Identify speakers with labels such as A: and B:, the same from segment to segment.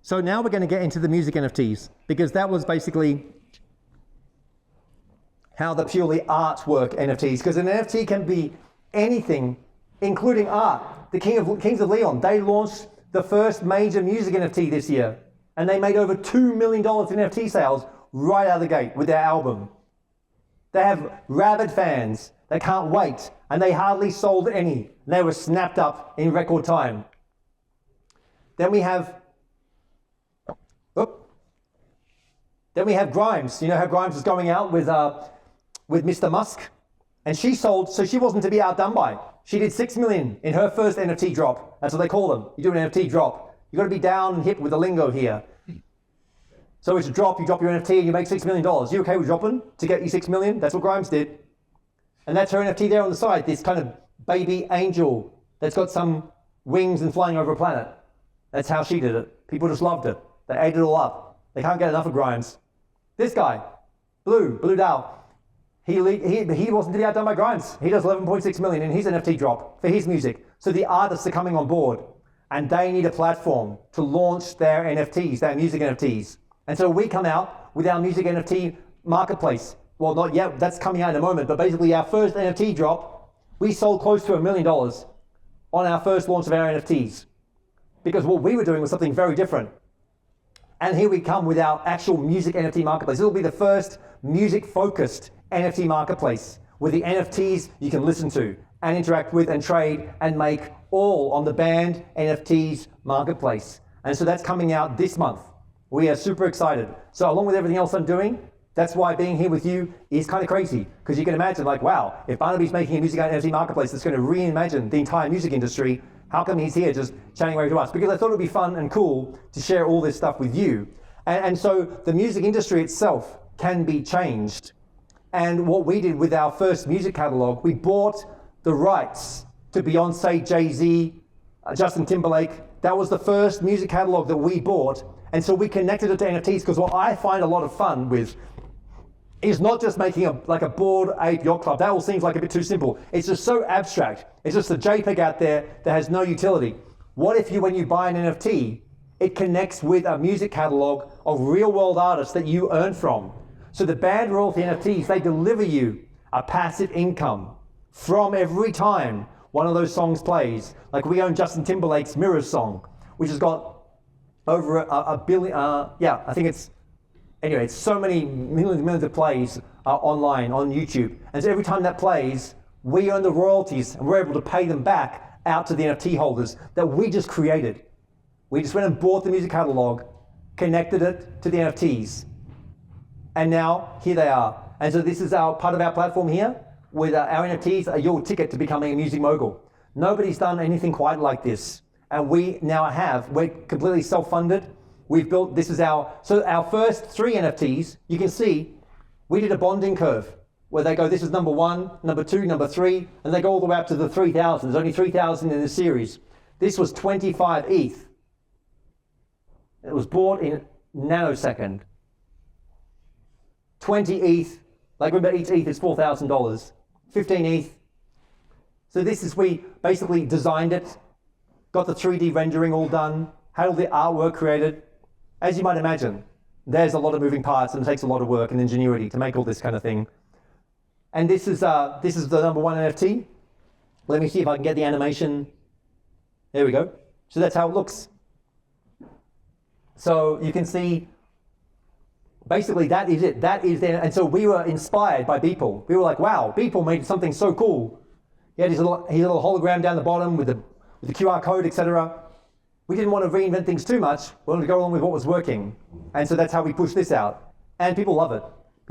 A: So now we're going to get into the music NFTs, because that was basically how the purely artwork NFTs, because an NFT can be anything, including art. The Kings of Leon, they launched the first major music NFT this year, and they made over $2 million in NFT sales right out of the gate with their album. They have rabid fans. They can't wait, and they hardly sold any. They were snapped up in record time. Then we have Grimes. You know how Grimes is going out with Mr. Musk? And she sold, so she wasn't to be outdone by. She did 6 million in her first NFT drop. That's what they call them. You do an NFT drop. You got to be down and hip with the lingo here. So it's a drop, you drop your NFT and you make $6 million. You okay with dropping to get you 6 million? That's what Grimes did. And that's her NFT there on the side, this kind of baby angel that's got some wings and flying over a planet. That's how she did it. People just loved it. They ate it all up. They can't get enough of Grimes. This guy, Blue Dow, he wasn't to be outdone by Grimes. He does 11.6 million in his NFT drop for his music. So the artists are coming on board, and they need a platform to launch their NFTs, their music NFTs. And so we come out with our music NFT marketplace. Well, not yet, that's coming out in a moment, but basically our first NFT drop, we sold close to $1 million on our first launch of our NFTs. Because what we were doing was something very different. And here we come with our actual music NFT marketplace. This will be the first music-focused NFT marketplace with the NFTs you can listen to and interact with and trade and make all on the banned NFTs marketplace. And so that's coming out this month. We are super excited. So along with everything else I'm doing, that's why being here with you is kind of crazy, because you can imagine, like, wow, if Barnaby's making a music NFT marketplace that's going to reimagine the entire music industry, how come he's here just chatting away to us? Because I thought it would be fun and cool to share all this stuff with you. And so the music industry itself can be changed. And what we did with our first music catalog, we bought the rights to Beyonce, Jay-Z, Justin Timberlake. That was the first music catalog that we bought. And so we connected it to NFTs, because what I find a lot of fun with is not just making a Bored Ape Yacht Club. That all seems like a bit too simple. It's just so abstract. It's just a JPEG out there that has no utility. What if when you buy an NFT, it connects with a music catalog of real world artists that you earn from? So the banned royalty NFTs, they deliver you a passive income from every time one of those songs plays. Like we own Justin Timberlake's Mirrors song, which has got over a billion, I think it's so many millions of plays online on YouTube. And so every time that plays, we earn the royalties and we're able to pay them back out to the NFT holders that we just created. We just went and bought the music catalog, connected it to the NFTs, and now here they are. And so this is part of our platform here, with our NFTs are your ticket to becoming a music mogul. Nobody's done anything quite like this. And we're completely self-funded. We've built, so our first 3 NFTs, you can see, we did a bonding curve where they go, this is number 1, number 2, number 3, and they go all the way up to the 3,000. There's only 3,000 in the series. This was 25 ETH. It was bought in nanosecond. 20 ETH, like remember each ETH is $4,000. 15 ETH. So we basically designed it, got the 3D rendering all done, had all the artwork created. As you might imagine, there's a lot of moving parts and it takes a lot of work and ingenuity to make all this kind of thing. And this is the number 1 NFT. Let me see if I can get the animation. There we go. So that's how it looks. So you can see, basically that is it. That is there. And so we were inspired by Beeple. We were like, wow, Beeple made something so cool. He had his little hologram down the bottom with the QR code, etc. We didn't want to reinvent things too much. We wanted to go along with what was working. And so that's how we pushed this out. And people love it.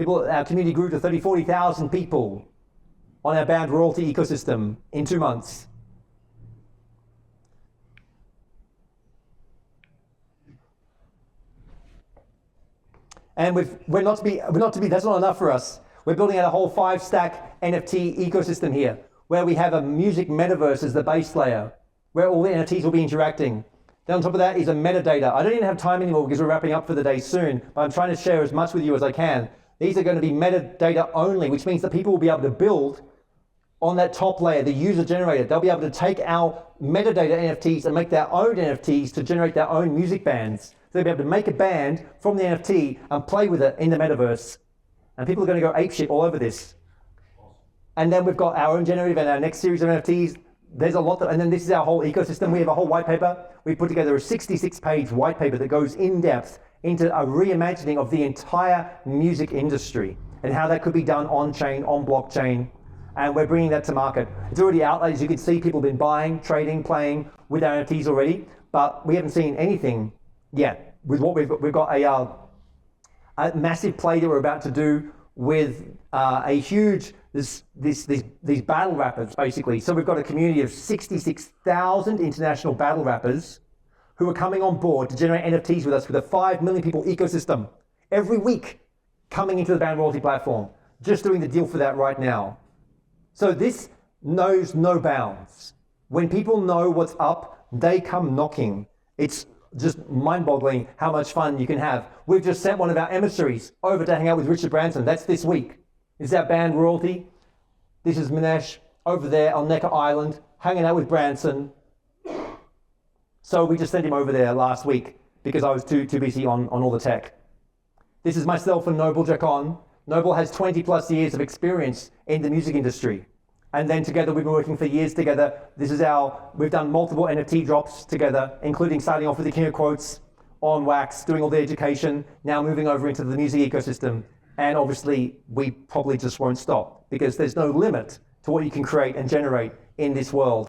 A: Our community grew to 30,000, 40,000 people on our banned royalty ecosystem in 2 months. And we're not to be, that's not enough for us. We're building out a whole 5-stack NFT ecosystem here, where we have a music metaverse as the base layer, where all the NFTs will be interacting. Then on top of that is a metadata. I don't even have time anymore because we're wrapping up for the day soon, but I'm trying to share as much with you as I can. These are going to be metadata only, which means that people will be able to build on that top layer, the user generated. They'll be able to take our metadata NFTs and make their own NFTs to generate their own music bands. So they'll be able to make a band from the NFT and play with it in the metaverse. And people are going to go apeshit all over this. And then we've got our own generative and our next series of NFTs. There's a lot, and then this is our whole ecosystem. We have a whole white paper. We put together a 66-page white paper that goes in depth into a reimagining of the entire music industry and how that could be done on-chain, on blockchain. And we're bringing that to market. It's already out. As you can see, people have been buying, trading, playing with our NFTs already, but we haven't seen anything yet with what we've got a massive play that we're about to do with a huge, these battle rappers, basically. So we've got a community of 66,000 international battle rappers who are coming on board to generate NFTs with us with a 5 million people ecosystem every week coming into the Band Royalty platform. Just doing the deal for that right now. So this knows no bounds. When people know what's up, they come knocking. It's just mind-boggling how much fun you can have. We've just sent one of our emissaries over to hang out with Richard Branson. That's this week. Is that Band Royalty? This is Minesh over there on Necker Island, hanging out with Branson. So we just sent him over there last week because I was too busy on all the tech. This is myself and Noble Jacon. Noble has 20 plus years of experience in the music industry. And then together we've been working for years together. We've done multiple NFT drops together, including starting off with the King of Quotes on Wax, doing all the education, now moving over into the music ecosystem. And obviously we probably just won't stop because there's no limit to what you can create and generate in this world.